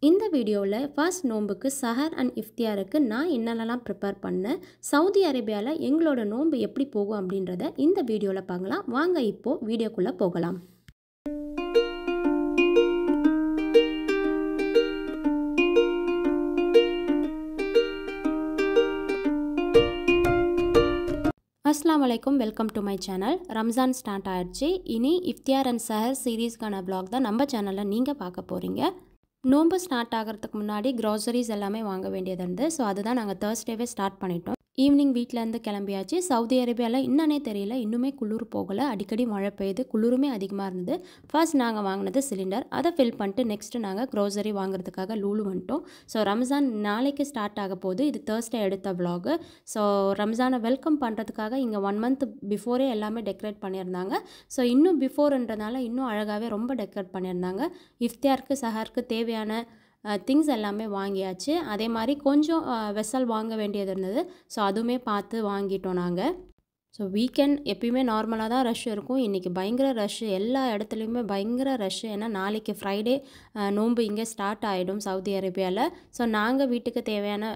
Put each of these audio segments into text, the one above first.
இந்த வீடியோவில் ஃபர்ஸ்ட் நோன்புக்கு சஹர் அண்ட் இஃப்தியாருக்கு நான் என்னென்னலாம் ப்ரிப்பேர் பண்ணேன், சவுதி அரேபியாவில் எங்களோட நோன்பு எப்படி போகும் அப்படின்றத இந்த வீடியோவில் பார்க்கலாம். வாங்க இப்போது வீடியோக்குள்ளே போகலாம். அஸ்ஸலாமு அலைக்கும், welcome to my channel. Ramzan start ஆகிடுச்சு. இனி இஃப்தியார் அண்ட் சஹர் சீரீஸ்க்கான வ்ளாக் தான் நம்ம சேனலில் நீங்கள் பார்க்க போகிறீங்க. நோன்பு ஸ்டார்ட் ஆகிறதுக்கு முன்னாடி க்ராசரிஸ் எல்லாமே வாங்க வேண்டியது இருந்து, ஸோ அதுதான் நாங்கள் தேர்ஸ்டேவே ஸ்டார்ட் பண்ணிட்டோம். ஈவினிங் வீட்டிலேருந்து கிளம்பியாச்சு. சவுதி அரேபியாவில் என்னன்னே தெரியல, இன்னுமே குளிர் போகலை, அடிக்கடி மழை பெய்யுது, குளிருமே அதிகமாக இருந்தது. ஃபர்ஸ்ட் நாங்கள் வாங்கினது சிலிண்டர், அதை ஃபில் பண்ணிட்டு நெக்ஸ்ட்டு நாங்கள் க்ரோசரி வாங்குறதுக்காக லூலு வந்துட்டோம். ஸோ ரம்ஜான் நாளைக்கு ஸ்டார்ட் ஆக போகுது. இது தேர்ஸ்டே எடுத்த வ்ளாகு. ஸோ ரம்ஜானை வெல்கம் பண்ணுறதுக்காக இங்கே 1 month பிஃபோரே எல்லாமே டெக்கரேட் பண்ணியிருந்தாங்க. ஸோ இன்னும் பிஃபோர்ன்றதுனால இன்னும் அழகாகவே ரொம்ப டெக்கரேட் பண்ணியிருந்தாங்க. இஃப்தியாருக்கு சஹருக்கு தேவையான திங்ஸ் எல்லாமே வாங்கியாச்சு. அதே மாதிரி கொஞ்சம் வெசல் வாங்க வேண்டியது இருந்தது. ஸோ அதுவுமே பார்த்து வாங்கிட்டோம் நாங்கள். ஸோ வீக்கெண்ட் எப்பயுமே நார்மலாக தான் ரஷ் இருக்கும். இன்றைக்கி பயங்கர ரஷ்ஷு, எல்லா இடத்துலையுமே பயங்கர ரஷ்ஷு. ஏன்னா நாளைக்கு ஃப்ரைடே நோன்பு இங்கே ஸ்டார்ட் ஆகிடும் சவுதி அரேபியாவில். ஸோ நாங்கள் வீட்டுக்கு தேவையான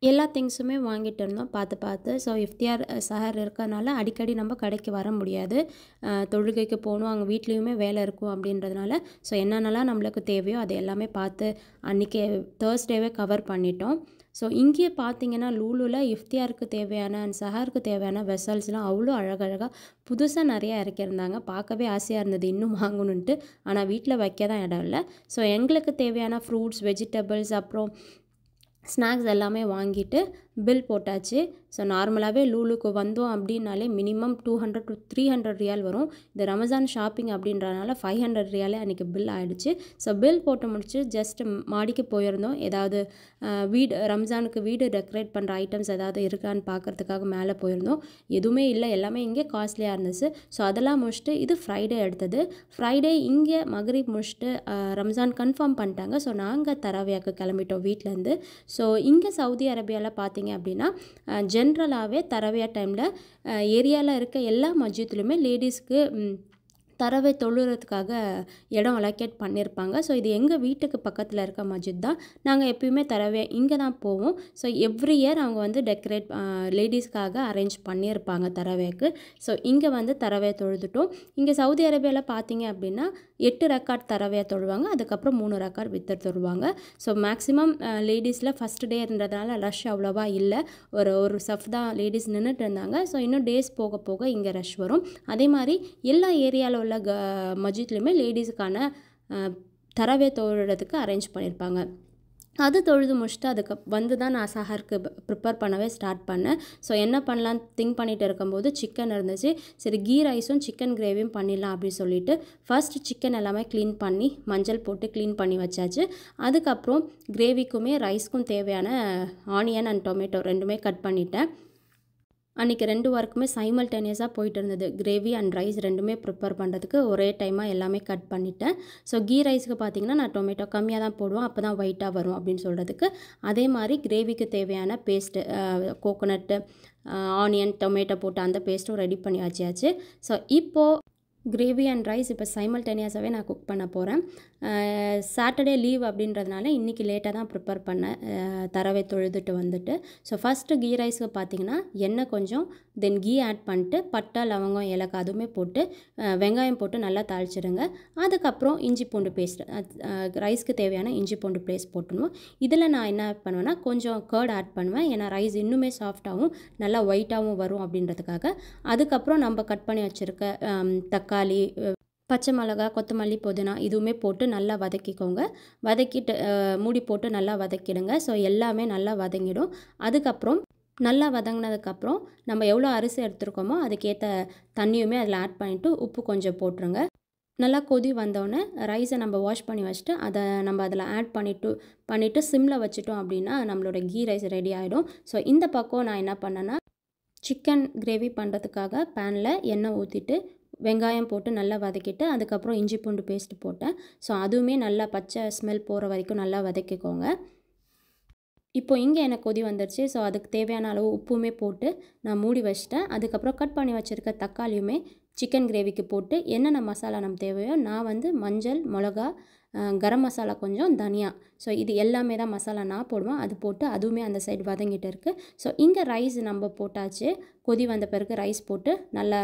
எல்லா திங்ஸுமே வாங்கிட்டு இருந்தோம் பார்த்து. ஸோ இஃப்தியார் சஹர் இருக்கறனால அடிக்கடி நம்ம கடைக்கு வர முடியாது, தொழுகைக்கு போகணும், அங்கே வீட்லேயுமே வேலை இருக்கும் அப்படின்றதுனால ஸோ என்னென்னலாம் நம்மளுக்கு தேவையோ அது எல்லாமே பார்த்து அன்றைக்கி தேர்ஸ்டேவே கவர் பண்ணிட்டோம். ஸோ இங்கே பார்த்தீங்கன்னா லூலுவில் இஃப்தியாருக்கு தேவையான அண்ட் சஹருக்கு தேவையான வெசல்ஸ்லாம் அவ்வளோ அழகழகாக புதுசாக நிறையா இறக்கியிருந்தாங்க. பார்க்கவே ஆசையாக இருந்தது இன்னும் வாங்கணுன்ட்டு. ஆனால் வீட்டில் வைக்க தான் இடம் இல்லை. ஸோ எங்களுக்கு தேவையான ஃப்ரூட்ஸ், வெஜிடபிள்ஸ், அப்புறம் ஸ்நாக்ஸ் எல்லாமே வாங்கிட்டு பில் போட்டாச்சு. ஸோ நார்மலாகவே லூலுக்கு வந்தோம் அப்படின்னாலே மினிமம் 200 to 300 ரியால் வரும். இந்த ரமஜான் ஷாப்பிங் அப்படின்றனால 500 ரியாலே அன்றைக்கி பில் ஆகிடுச்சு. ஸோ பில் போட்டு முடிச்சு ஜஸ்ட் மாடிக்கு போயிருந்தோம். ஏதாவது வீடு ரம்ஜானுக்கு வீடு டெக்கரேட் பண்ணுற ஐட்டம்ஸ் ஏதாவது இருக்கான்னு பார்க்குறதுக்காக மேலே போயிருந்தோம். எதுவுமே இல்லை, எல்லாமே இங்கே காஸ்ட்லியாக இருந்துச்சு. ஸோ அதெல்லாம் முடிச்சுட்டு இது ஃப்ரைடே எடுத்தது. ஃப்ரைடே இங்கே மகரிப் முடிச்சுட்டு ரம்ஜான் கன்ஃபார்ம் பண்ணிட்டாங்க. ஸோ நாங்கள் தராவியாக்கு கிளம்பிட்டோம் வீட்டிலேருந்து. ஸோ இங்கே சவுதி அரேபியாவில் பார்த்தீங்க அப்படின்னா ஜென்ரலாகவே தரவியா டைமில் ஏரியாவில் இருக்க எல்லா மஸ்ஜித்லையுமே லேடிஸ்க்கு தரவை தொழுறதுக்காக இடம் அலோகேட் பண்ணியிருப்பாங்க. ஸோ இது எங்கள் வீட்டுக்கு பக்கத்தில் இருக்க மஸ்ஜித் தான். நாங்கள் எப்பயுமே தரவே இங்கே தான் போவோம். ஸோ எவ்ரி இயர் அவங்க வந்து டெக்கரேட் லேடிஸ்க்காக அரேஞ்ச் பண்ணியிருப்பாங்க தரவேக்கு. ஸோ இங்கே வந்து தரவே தொழுதுட்டோம். இங்கே சவுதி அரேபியாவில் பார்த்தீங்க அப்படின்னா 8 ரக்காட் தரவையாக தொழுவாங்க, அதுக்கப்புறம் 3 ரக்காட் வித்தர் தொழுவாங்க. ஸோ மேக்ஸிமம் லேடிஸில் ஃபஸ்ட் டே இருந்ததுனால ரஷ் அவ்வளோவா இல்லை, ஒரு சஃப் தான் லேடிஸ் நின்றுட்டு இருந்தாங்க. ஸோ இன்னும் டேஸ் போக போக இங்கே ரஷ் வரும். அதே மாதிரி எல்லா ஏரியாவில் உள்ள மஸ்ஜித்லையுமே லேடிஸுக்கான தரவே தொழுறதுக்கு அரேஞ்ச் பண்ணியிருப்பாங்க. அது தொழுது முடிச்சுட்டு அதுக்கு வந்து தான் நான் சஹருக்கு ப்ரிப்பேர் பண்ணவே ஸ்டார்ட் பண்ணேன். ஸோ என்ன பண்ணலான்னு திங்க் பண்ணிகிட்டு இருக்கும்போது சிக்கன் இருந்துச்சு. சரி கீ ரைஸும் சிக்கன் கிரேவியும் பண்ணிடலாம் அப்படின்னு சொல்லிட்டு ஃபர்ஸ்ட் சிக்கன் எல்லாமே க்ளீன் பண்ணி மஞ்சள் போட்டு க்ளீன் பண்ணி வச்சாச்சு. அதுக்கப்புறம் கிரேவிக்குமே ரைஸ்க்கும் தேவையான ஆனியன் அண்ட் டொமேட்டோ ரெண்டுமே கட் பண்ணிட்டேன். அன்றைக்கி 2 ஒர்க்குமே சைமல்டேனியஸாக போயிட்டு இருந்தது. கிரேவி அண்ட் ரைஸ் ரெண்டுமே ப்ரிப்பேர் பண்ணுறதுக்கு ஒரே டைமாக எல்லாமே கட் பண்ணிட்டேன். ஸோ கீ ரைஸுக்கு பார்த்திங்கன்னா நான் டொமேட்டோ கம்மியாக தான் போடுவோம், அப்போ தான் ஒயிட்டாக வரும் அப்படின்னு சொல்கிறதுக்கு. அதே மாதிரி கிரேவிக்கு தேவையான பேஸ்ட்டு கோகோனட்டு, ஆனியன், டொமேட்டோ போட்டு அந்த பேஸ்ட்டும் ரெடி பண்ணி வச்சாச்சு. ஸோ இப்போது கிரேவி அண்ட் ரைஸ் இப்போ சைமல்டேனியஸாகவே நான் குக் பண்ண போகிறேன். சாட்டர்டே லீவ் அப்படின்றதுனால இன்றைக்கி லேட்டாக தான் ப்ரிப்பேர் பண்ணேன், தரவை தொழுதுட்டு வந்துட்டு. ஸோ ஃபஸ்ட்டு கீ ரைஸுக்கு பார்த்திங்கன்னா எண்ணெய் கொஞ்சம், தென் கீ ஆட் பண்ணிட்டு பட்டை, லவங்கம், ஏலக்காய் அதுவுமே போட்டு வெங்காயம் போட்டு நல்லா தாளிச்சிடுங்க. அதுக்கப்புறம் இஞ்சி பூண்டு பேஸ்ட், ரைஸ்க்கு தேவையான இஞ்சி பூண்டு பேஸ்ட் போட்டுணும். இதில் நான் என்ன ஆட் பண்ணுவேன்னா கொஞ்சம் கர்ட் ஆட் பண்ணுவேன், ஏன்னா ரைஸ் இன்னுமே சாஃப்டாகவும் நல்லா ஒயிட்டாகவும் வரும் அப்படின்றதுக்காக. அதுக்கப்புறம் நம்ம கட் பண்ணி வச்சுருக்க தக்காளி, பச்சை மிளகா, கொத்தமல்லி, புதினா இதுவுமே போட்டு நல்லா வதக்கிக்கோங்க. வதக்கிட்டு மூடி போட்டு நல்லா வதக்கிடுங்க. ஸோ எல்லாமே நல்லா வதங்கிடும். அதுக்கப்புறம் நல்லா வதங்கினதுக்கப்புறம் நம்ம எவ்வளோ அரிசி எடுத்துருக்கோமோ அதுக்கேற்ற தண்ணியுமே அதில் ஆட் பண்ணிவிட்டு உப்பு கொஞ்சம் போட்டுருங்க. நல்லா கொதி வந்தோடனே ரைஸை நம்ம வாஷ் பண்ணி வச்சுட்டு அதை நம்ம அதில் ஆட் பண்ணிவிட்டு சிம்மில் வச்சுட்டோம் அப்படின்னா நம்மளோட கீ ரைஸ் ரெடி ஆகிடும். ஸோ இந்த பக்கம் நான் என்ன பண்ணேன்னா சிக்கன் கிரேவி பண்ணுறதுக்காக பேனில் எண்ணெய் ஊற்றிட்டு வெங்காயம் போட்டு நல்லா வதக்கிட்டு அதுக்கப்புறம் இஞ்சி பூண்டு பேஸ்ட்டு போட்டேன். ஸோ அதுவுமே நல்லா பச்சை ஸ்மெல் போகிற வரைக்கும் நல்லா வதக்கிக்கோங்க. இப்போ இங்கே எனக்கு கொதி வந்துடுச்சு. ஸோ அதுக்கு தேவையான அளவு உப்புமே போட்டு நான் மூடி வச்சிட்டேன். அதுக்கப்புறம் கட் பண்ணி வச்சுருக்க தக்காளியுமே சிக்கன் கிரேவிக்கு போட்டு என்னென்ன மசாலா நம்ம தேவையோ நான் வந்து மஞ்சள், மிளகா, கரம் மசாலா கொஞ்சம், தனியா. ஸோ இது எல்லாமே தான் மசாலா நான் போடுவேன். அது போட்டு அதுவுமே அந்த சைடு வதங்கிட்டு இருக்குது. ஸோ இங்கே ரைஸ் நம்ம போட்டாச்சு. கொதி வந்த பிறகு ரைஸ் போட்டு நல்லா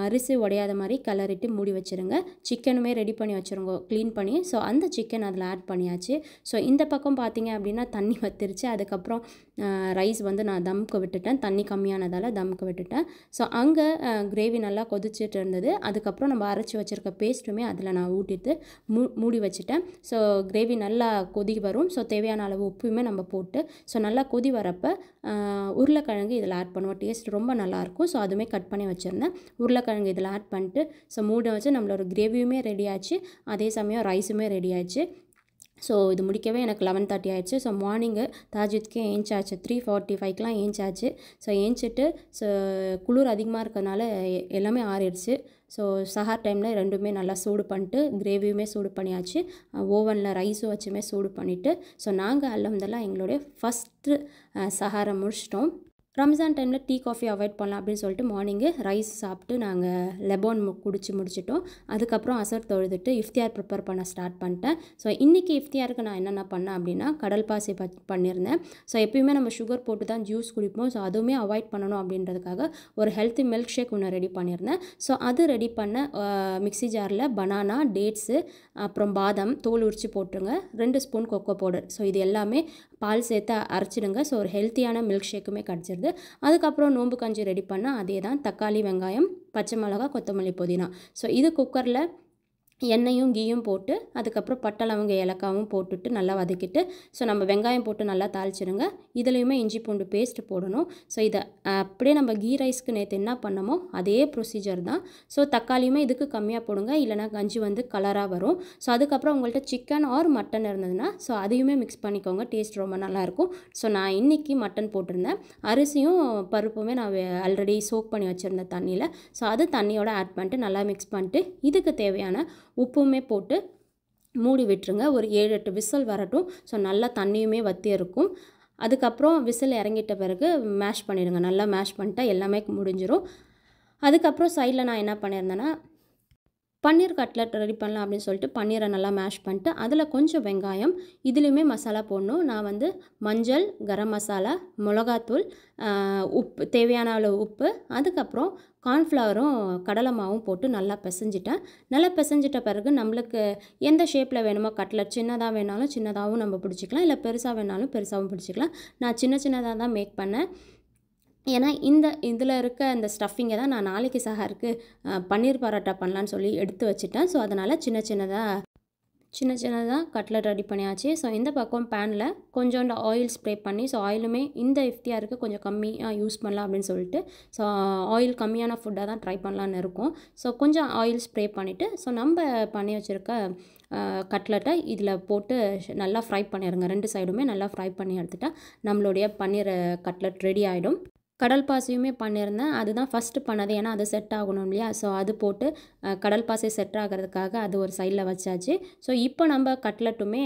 அரிசி உடையாத மாதிரி கிளறிட்டு மூடி வச்சுருங்க. சிக்கனுமே ரெடி பண்ணி வச்சுருங்க க்ளீன் பண்ணி. ஸோ அந்த சிக்கன் அதில் ஆட் பண்ணியாச்சு. ஸோ இந்த பக்கம் பார்த்தீங்க அப்படின்னா தண்ணி வத்திருச்சு. அதுக்கப்புறம் ரைஸ் வந்து நான் தம்க்கு விட்டுட்டேன். தண்ணி கம்மியானதால் தம்க்கு விட்டுட்டேன். ஸோ அங்கே கிரேவி நல்லா கொதிச்சுட்டு இருந்தது. அதுக்கப்புறம் நம்ம அரைச்சி வச்சுருக்க பேஸ்ட்டுமே அதில் நான் ஊட்டிட்டு மூடி வச்சுட்டேன். ஸோ கிரேவி நல்லா கொதி வரும். ஸோ தேவையான அளவு உப்புமே நம்ம போட்டு ஸோ நல்லா கொதி வரப்போ உருளைக்கிழங்கு இதில் ஆட் பண்ணுவோம். டேஸ்ட் ரொம்ப நல்லாயிருக்கும். ஸோ அதுவுமே கட் பண்ணி வச்சுருந்தேன். உருளைக்கிழங்கு இதில் ஆட் பண்ணிட்டு ஸோ மூடி வச்சு நம்மளோட கிரேவியுமே ரெடி ஆச்சு. அதே சமயம் ரைஸுமே ரெடி ஆச்சு. ஸோ இது முடிக்கவே எனக்கு 11:30 ஆயிடுச்சு. ஸோ மார்னிங்கு தாஜித்கே ஏஞ்சாச்சு. 3:45க்கெலாம் ஏஞ்சாச்சு. ஸோ ஏஞ்சிட்டு ஸோ குளிர் அதிகமாக இருக்கிறதுனால எல்லாமே ஆறிடுச்சு. ஸோ சஹார் டைமில் ரெண்டுமே நல்லா சூடு பண்ணிட்டு கிரேவியுமே சூடு பண்ணியாச்சு. ஓவனில் ரைஸும் வச்சுமே சூடு பண்ணிவிட்டு ஸோ நாங்கள் அல்ஹம்துலில்லாஹ் எங்களுடைய ஃபஸ்ட்டு சஹாரை முடிச்சிட்டோம். ரம்ஜான் டைமில் டீ காஃபி அவாய்ட் பண்ணலாம் அப்படின்னு சொல்லிட்டு மார்னிங்கு ரைஸ் சாப்பிட்டு நாங்கள் லெபான் குடிச்சு முடிச்சிட்டோம். அதுக்கப்புறம் அசர் தொழுதுட்டு இஃப்தியார் ப்ரிப்பேர் பண்ண ஸ்டார்ட் பண்ணிட்டேன். ஸோ இன்றைக்கி இஃப்தியாருக்கு நான் என்னென்ன பண்ணேன் அப்படின்னா கடல் பாசி பண்ணியிருந்தேன். ஸோ எப்பயுமே நம்ம சுகர் போட்டு தான் ஜூஸ் குடிப்போம். ஸோ அதுவுமே அவாய்ட் பண்ணணும் அப்படின்றதுக்காக ஒரு ஹெல்த்தி மில்க் ஷேக் ஒன்று ரெடி பண்ணியிருந்தேன். ஸோ அது ரெடி பண்ண மிக்ஸி ஜாரில் பனானா, டேட்ஸு, அப்புறம் பாதாம் தோல் உரித்து போட்டுருங்க. 2 ஸ்பூன் கொக்கோ பவுடர். ஸோ இது எல்லாமே பால் சேர்த்து அரைச்சிடுங்க. ஸோ ஒரு ஹெல்த்தியான மில்க் ஷேக்குமே கிடச்சிருது. அதுக்கப்புறம் நோம்பு கஞ்சி ரெடி பண்ணால் அதே தான். தக்காளி, வெங்காயம், பச்சை மிளகாய், கொத்தமல்லி, புதினா. ஸோ இது குக்கரில் எண்ணெயும் கீயும் போட்டு அதுக்கப்புறம் பட்டை, லவங்க, ஏலக்காவும் போட்டுட்டு நல்லா வதக்கிட்டு ஸோ நம்ம வெங்காயம் போட்டு நல்லா தாளிச்சிடுங்க. இதுலேயுமே இஞ்சி பூண்டு பேஸ்ட் போடணும். ஸோ இதை அப்படியே நம்ம கீ ரைஸ்க்கு நேற்று என்ன பண்ணமோ அதே ப்ரொசீஜர் தான். ஸோ தக்காளியுமே இதுக்கு கம்மியாக போடுங்க, இல்லைனா கஞ்சி வந்து கலராக வரும். ஸோ அதுக்கப்புறம் உங்கள்கிட்ட சிக்கன் ஆர் மட்டன் இருந்ததுன்னா ஸோ அதையுமே மிக்ஸ் பண்ணிக்கோங்க. டேஸ்ட் ரொம்ப நல்லாயிருக்கும். ஸோ நான் இன்றைக்கி மட்டன் போட்டிருந்தேன். அரிசியும் பருப்புமே நான் ஆல்ரெடி சோக் பண்ணி வச்சுருந்தேன் தண்ணியில். ஸோ அது தண்ணியோட ஆட் பண்ணிட்டு நல்லா மிக்ஸ் பண்ணிட்டு இதுக்கு தேவையான உப்புமே போட்டு மூடி விட்டுருங்க. ஒரு 7-8 விசில் வரட்டும். ஸோ நல்லா தண்ணியுமே வற்றி இருக்கும். அதுக்கப்புறம் விசில் இறங்கிட்ட பிறகு மேஷ் பண்ணிடுங்க. நல்லா மேஷ் பண்ணிட்டா எல்லாமே முடிஞ்சிடும். அதுக்கப்புறம் சைடில் நான் என்ன பண்ணியிருந்தேன்னா பன்னீர் கட்லெட் ரெடி பண்ணலாம் அப்படின்னு சொல்லிட்டு பன்னீரை நல்லா மேஷ் பண்ணிட்டு அதில் கொஞ்சம் வெங்காயம், இதுலேயுமே மசாலா போடணும். நான் வந்து மஞ்சள், கரம் மசாலா, மிளகாத்தூள், உப்பு, தேவையான அளவு உப்பு, அதுக்கப்புறம் கார்ன்ஃப்ளவரும் கடலை மாவும் போட்டு நல்லா பிசைஞ்சிட்டேன். நல்லா பிசைஞ்சிட்ட பிறகு நம்மளுக்கு எந்த ஷேப்பில் வேணுமோ கட்லெட், சின்னதாக வேணாலும் சின்னதாகவும் நம்ம பிடிச்சிக்கலாம், இல்லை பெருசாக வேணாலும் பெருசாகவும் பிடிச்சிக்கலாம். நான் சின்னதாக தான் மேக் பண்ணேன். ஏன்னா இதில் இருக்க இந்த ஸ்டஃபிங்கை தான் நான் நாளைக்கு சஹருக்கு பன்னீர் பரோட்டா பண்ணலான்னு சொல்லி எடுத்து வச்சுட்டேன். ஸோ அதனால் சின்ன சின்னதாக கட்லெட் ரெடி பண்ணியாச்சு. ஸோ இந்த பக்கம் பேனில் கொஞ்சோண்டு ஆயில் ஸ்ப்ரே பண்ணி ஸோ ஆயிலுமே இந்த இஃப்தியாருக்கு கொஞ்சம் கம்மியாக யூஸ் பண்ணலாம் அப்படின்னு சொல்லிட்டு ஸோ ஆயில் கம்மியான ஃபுட்டாக தான் ட்ரை பண்ணலான்னு இருக்கும். ஸோ கொஞ்சம் ஆயில் ஸ்ப்ரே பண்ணிவிட்டு ஸோ நம்ம பண்ணி வச்சுருக்க கட்லெட்டை இதில் போட்டு நல்லா ஃப்ரை பண்ணிடுங்க. 2 சைடுமே நல்லா ஃப்ரை பண்ணி எடுத்துட்டா நம்மளுடைய பன்னீர் கட்லெட் ரெடி ஆகிடும். கடல் பாசியுமே பண்ணியிருந்தேன். அதுதான் ஃபஸ்ட்டு பண்ணது. ஏன்னா அது செட் ஆகணும் இல்லையா. ஸோ அது போட்டு கடல் பாசி செட் ஆகிறதுக்காக அது ஒரு சைடில் வச்சாச்சு. ஸோ இப்போ நம்ம கட்லெட்டுமே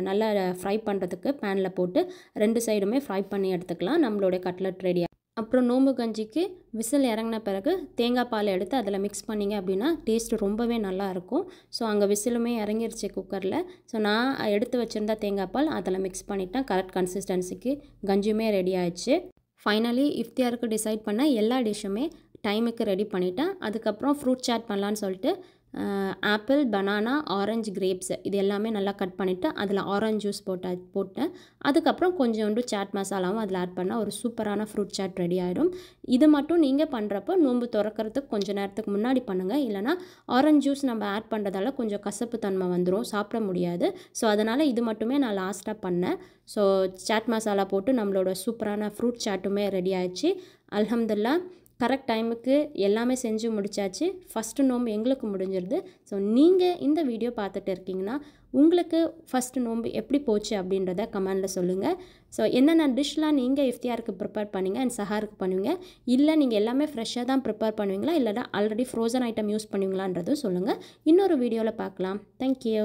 நல்லா ஃப்ரை பண்ணுறதுக்கு பேனில் போட்டு 2 சைடுமே ஃப்ரை பண்ணி எடுத்துக்கலாம். நம்மளுடைய கட்லெட் ரெடி. அப்புறம் நோம்பு கஞ்சிக்கு விசில் இறங்கின பிறகு தேங்காய் பால் எடுத்து அதில் மிக்ஸ் பண்ணிங்க அப்படின்னா டேஸ்ட் ரொம்பவே நல்லாயிருக்கும். ஸோ அங்கே விசிலுமே இறங்கிருச்சு குக்கரில். ஸோ நான் எடுத்து வச்சுருந்தா தேங்காய் பால் அதில் மிக்ஸ் பண்ணிட்டேன். கரெக்ட் கன்சிஸ்டன்சிக்கு கஞ்சியுமே ரெடி ஆயிடுச்சு. ஃபைனலி இஃப்தியாருக்கு டிசைட் பண்ண எல்லா டிஷ்ஷுமே டைமுக்கு ரெடி பண்ணிட்டேன். அதுக்கப்புறம் ஃப்ரூட் சாட் பண்ணலான்னு சொல்லிட்டு ஆப்பிள், பனானா, ஆரஞ்சு, கிரேப்ஸ் இது எல்லாமே நல்லா கட் பண்ணிவிட்டு அதில் ஆரஞ்சு ஜூஸ் போட்டேன். அதுக்கப்புறம் கொஞ்சோண்டு சாட் மசாலாவும் அதில் ஆட் பண்ணால் ஒரு சூப்பரான ஃப்ரூட் சாட் ரெடி ஆகிடும். இது மட்டும் நீங்கள் பண்ணுறப்போ நோம்பு திறக்கிறதுக்கு கொஞ்சம் நேரத்துக்கு முன்னாடி பண்ணுங்கள். இல்லைனா ஆரஞ்சு ஜூஸ் நம்ம ஆட் பண்ணுறதால கொஞ்சம் கசப்பு தன்மை வந்துடும், சாப்பிட முடியாது. ஸோ அதனால் இது மட்டுமே நான் லாஸ்ட்டாக பண்ணேன். ஸோ சாட் மசாலா போட்டு நம்மளோட சூப்பரான ஃப்ரூட் சாட்டுமே ரெடி ஆயிடுச்சு. அல்ஹம்துலில்லாஹ் கரெக்ட் டைமுக்கு எல்லாமே செஞ்சு முடிச்சாச்சு. ஃபஸ்ட்டு நோம்பு எங்களுக்கு முடிஞ்சிருது. ஸோ நீங்கள் இந்த வீடியோ பார்த்துட்டு இருக்கீங்கன்னா உங்களுக்கு ஃபஸ்ட்டு நோம்பு எப்படி போச்சு அப்படின்றத கமெண்டில் சொல்லுங்கள். ஸோ என்னென்ன டிஷ்லாம் நீங்கள் இஃப்தியாருக்கு ப்ரிப்பேர் பண்ணுவீங்க அண்ட் சஹாருக்கு பண்ணுவீங்க, இல்லை நீங்கள் எல்லாமே ஃப்ரெஷ்ஷாக தான் ப்ரிப்பேர் பண்ணுவீங்களா இல்லைனா ஆல்ரெடி ஃப்ரோசன் ஐட்டம் யூஸ் பண்ணுவீங்களான்றதும் சொல்லுங்கள். இன்னொரு வீடியோவில் பார்க்கலாம். தேங்க்யூ.